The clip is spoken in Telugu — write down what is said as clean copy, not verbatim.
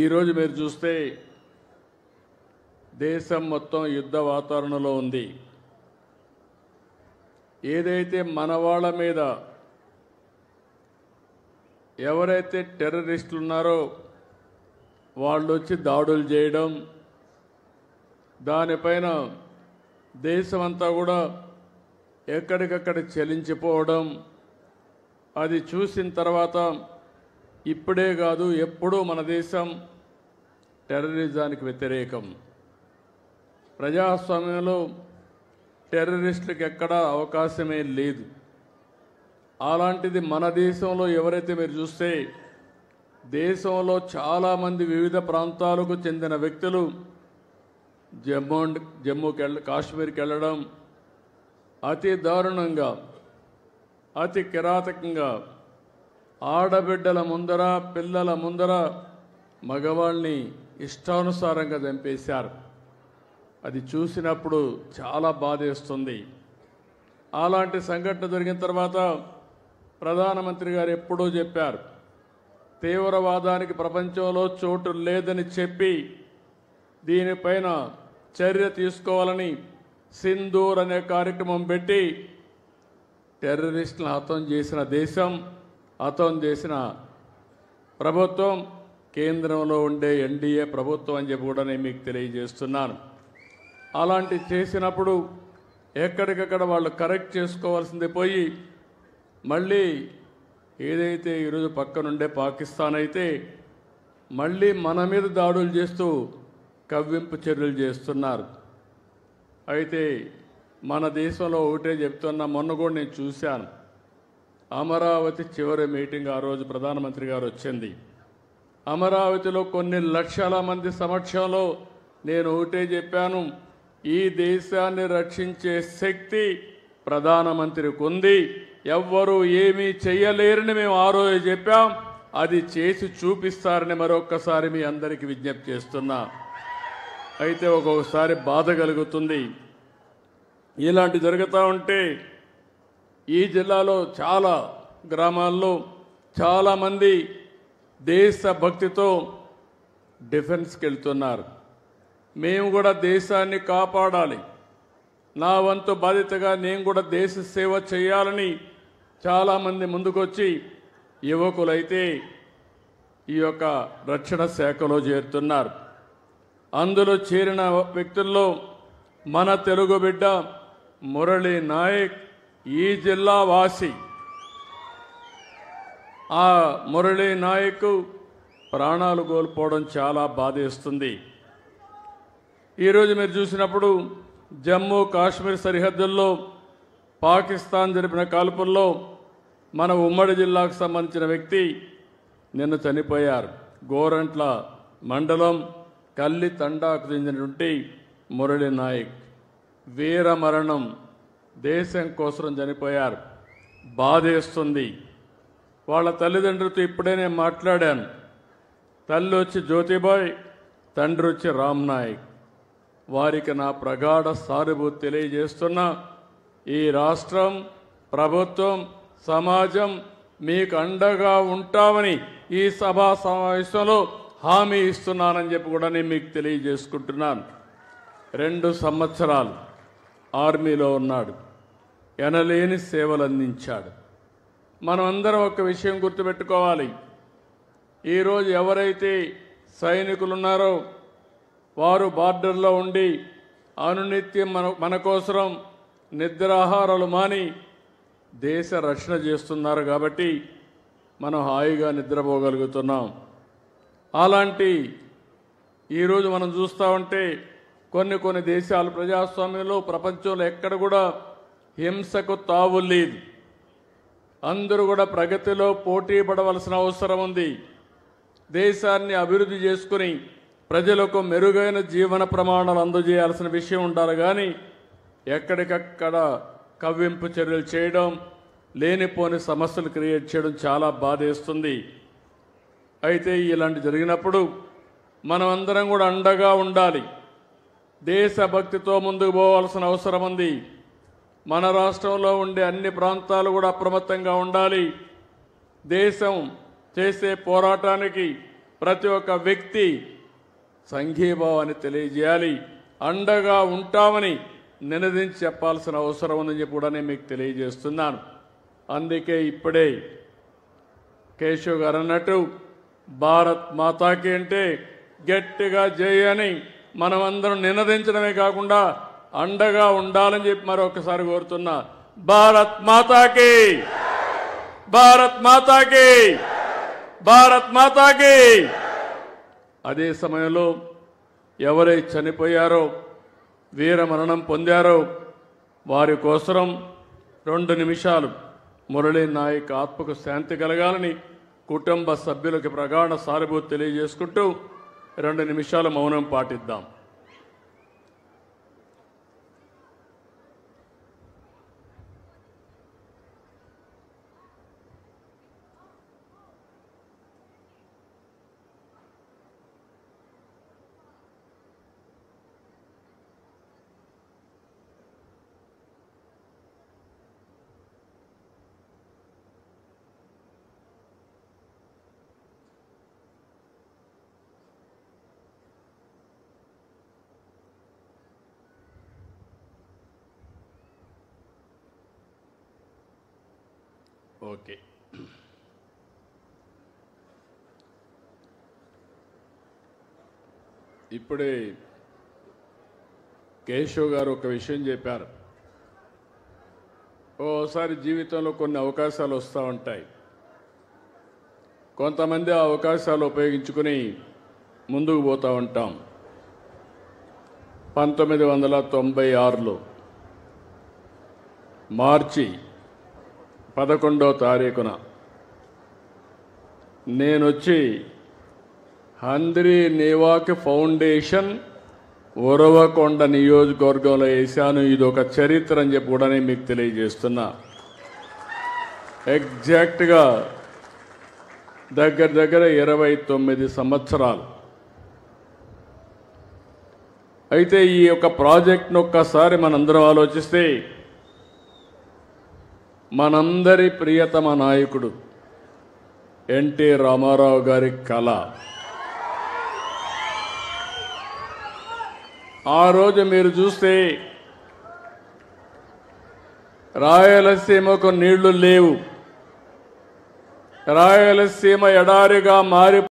ఈరోజు మీరు చూస్తే దేశం మొత్తం యుద్ధ వాతావరణంలో ఉంది. ఏదైతే మన వాళ్ళ మీద ఎవరైతే టెర్రరిస్టులు ఉన్నారో వాళ్ళు వచ్చి దాడులు చేయడం, దానిపైన దేశమంతా కూడా ఎక్కడికక్కడ చలించిపోవడం, అది చూసిన తర్వాత ఇప్పుడే కాదు ఎప్పుడూ మన దేశం టెర్రరిజానికి వ్యతిరేకం. ప్రజాస్వామ్యంలో టెర్రరిస్టులకు ఎక్కడా అవకాశమే లేదు. అలాంటిది మన దేశంలో ఎవరైతే మీరు చూస్తే దేశంలో చాలామంది వివిధ ప్రాంతాలకు చెందిన వ్యక్తులు కాశ్మీర్కి వెళ్ళడం, అతి దారుణంగా అతి కిరాతకంగా ఆడబిడ్డల ముందర పిల్లల ముందర మగవాళ్ళని ఇష్టానుసారంగా చంపేశారు. అది చూసినప్పుడు చాలా బాధేస్తుంది. అలాంటి సంఘటన జరిగిన తర్వాత ప్రధానమంత్రి గారు ఎప్పుడూ చెప్పారు, తీవ్రవాదానికి ప్రపంచంలో చోటు లేదని చెప్పి దీనిపైన చర్య తీసుకోవాలని సింధూర్ అనే కార్యక్రమం పెట్టి టెర్రరిస్టులను హతం చేసిన దేశం, హతం చేసిన ప్రభుత్వం కేంద్రంలో ఉండే ఎన్డీఏ ప్రభుత్వం అని చెప్పి కూడా నేను మీకు తెలియజేస్తున్నాను. అలాంటి చేసినప్పుడు ఎక్కడికక్కడ వాళ్ళు కరెక్ట్ చేసుకోవాల్సింది పోయి మళ్ళీ ఏదైతే ఈరోజు పక్కనుండే పాకిస్తాన్ అయితే మళ్ళీ మన మీద దాడులు చేస్తూ కవ్వింపు చర్యలు చేస్తున్నారు. అయితే మన దేశంలో ఒకటే చెప్తున్నా, మొన్న కూడా నేను చూశాను, అమరావతి చివరి మీటింగ్ ఆ రోజు ప్రధానమంత్రి గారు వచ్చింది. అమరావతిలో కొన్ని లక్షల మంది సమక్షంలో నేను ఒకటే చెప్పాను, ఈ దేశాన్ని రక్షించే శక్తి ప్రధానమంత్రికి ఉంది, ఎవ్వరూ ఏమీ చెయ్యలేరని మేము ఆ రోజు చెప్పాం. అది చేసి చూపిస్తారని మరొక్కసారి మీ అందరికీ విజ్ఞప్తి చేస్తున్నా. అయితే ఒక్కొక్కసారి బాధ కలుగుతుంది. ఇలాంటి జరుగుతూ ఉంటే ఈ జిల్లాలో చాలా గ్రామాల్లో చాలామంది దేశభక్తితో డిఫెన్స్కి వెళ్తున్నారు. మేము కూడా దేశాన్ని కాపాడాలి, నా వంతు బాధ్యతగా నేను కూడా దేశ సేవ చేయాలని చాలామంది ముందుకొచ్చి యువకులైతే ఈ యొక్క రక్షణ శాఖలో చేరుతున్నారు. అందులో చేరిన వ్యక్తుల్లో మన తెలుగు బిడ్డ మురళీ నాయక్ ఈ జిల్లా వాసి. ఆ మురళీ నాయక్ ప్రాణాలు కోల్పోవడం చాలా బాధేస్తుంది. ఈరోజు మీరు చూసినప్పుడు జమ్మూ కాశ్మీర్ సరిహద్దుల్లో పాకిస్తాన్ జరిపిన కాల్పుల్లో మన ఉమ్మడి జిల్లాకు సంబంధించిన వ్యక్తి నిన్న చనిపోయారు. గోరంట్ల మండలం కల్లి తండాకు చెందినటువంటి మురళీ నాయక్ వీర మరణం, దేశం కోసం చనిపోయారు. బాధేస్తుంది. వాళ్ళ తల్లిదండ్రులతో ఇప్పుడే నేను మాట్లాడాను. తల్లి వచ్చి జ్యోతిబాయ్, తండ్రి వచ్చి రామ్ నాయక్. వారికి నా ప్రగాఢ సానుభూతి తెలియజేస్తున్నా. ఈ రాష్ట్రం, ప్రభుత్వం, సమాజం మీకు అండగా ఉంటామని ఈ సభా సమావేశంలో హామీ ఇస్తున్నానని చెప్పి కూడా నేను మీకు తెలియజేసుకుంటున్నాను. 2 సంవత్సరాలు ఆర్మీలో ఉన్నాడు, ఎనలేని సేవలు అందించాడు. మనమందరం ఒక విషయం గుర్తుపెట్టుకోవాలి, ఈరోజు ఎవరైతే సైనికులు ఉన్నారో వారు బార్డర్లో ఉండి అనునిత్యం మన కోసం నిద్రాహారాలు మాని దేశ రక్షణ చేస్తున్నారు కాబట్టి మనం హాయిగా నిద్రపోగలుగుతున్నాం. అలాంటి ఈరోజు మనం చూస్తూ ఉంటే కొన్ని దేశాలు ప్రజాస్వామ్యంలో ప్రపంచంలో ఎక్కడ కూడా హింసకు తావు లేదు. అందరూ కూడా ప్రగతిలో పోటీ పడవలసిన అవసరం ఉంది. దేశాన్ని అభివృద్ధి చేసుకుని ప్రజలకు మెరుగైన జీవన ప్రమాణాలు అందజేయాల్సిన విషయం ఉండాలి. కానీ ఎక్కడికక్కడ కవ్వింపు చర్యలు చేయడం, లేనిపోని సమస్యలు క్రియేట్ చేయడం చాలా బాధేస్తుంది. అయితే ఇలాంటి జరిగినప్పుడు మనమందరం కూడా అండగా ఉండాలి. దేశభక్తితో ముందుకు పోవాల్సిన అవసరం ఉంది. మన రాష్ట్రంలో ఉండే అన్ని ప్రాంతాలు కూడా అప్రమత్తంగా ఉండాలి. దేశం చేసే పోరాటానికి ప్రతి ఒక్క వ్యక్తి సంఘీభావాన్ని తెలియజేయాలి, అండగా ఉంటామని నినదించి చెప్పాల్సిన అవసరం ఉందని చెప్పి కూడా నేను మీకు తెలియజేస్తున్నాను. అందుకే ఇప్పుడే కేశవ్ గారు అన్నట్టు భారత్ మాతాకి అంటే గట్టిగా జై అని మనమందరం నినదించడమే కాకుండా అండగా ఉండాలని చెప్పి మరొకసారి కోరుతున్నా. భారత్ మాతాకి, భారత్ మాతాకి, భారత్ మాతాకి. అదే సమయంలో ఎవరైతే చనిపోయారో, వీర మరణం పొందారో వారి కోసం 2 నిమిషాలు మురళీ నాయక్ ఆత్మకు శాంతి కలగాలని కుటుంబ సభ్యులకు ప్రగాఢ సానుభూతి తెలియజేసుకుంటూ 2 నిమిషాలు మౌనం పాటిద్దాం. ఓకే, ఇప్పుడే కేశవ్ గారు ఒక విషయం చెప్పారు. ఓసారి జీవితంలో కొన్ని అవకాశాలు వస్తూ ఉంటాయి. కొంతమంది ఆ అవకాశాలు ఉపయోగించుకుని ముందుకు పోతూ ఉంటాం. 1996లో మార్చి 11వ తారీఖున నేనొచ్చి హంద్రీ నేవాక్ ఫౌండేషన్ ఉరవకొండ నియోజకవర్గంలో వేశాను. ఇది ఒక చరిత్ర అని చెప్పి కూడా నేను మీకు తెలియజేస్తున్నా. ఎగ్జాక్ట్గా దగ్గర 29 సంవత్సరాలు. అయితే ఈ యొక్క ప్రాజెక్ట్ను ఒక్కసారి మనందరం ఆలోచిస్తే, మనందరి ప్రియతమ నాయకుడు ఎన్టీ రామారావు గారి కళ. ఆ రోజు మీరు చూస్తే రాయలసీమకు నీళ్లు లేవు, రాయలసీమ ఎడారిగా మారి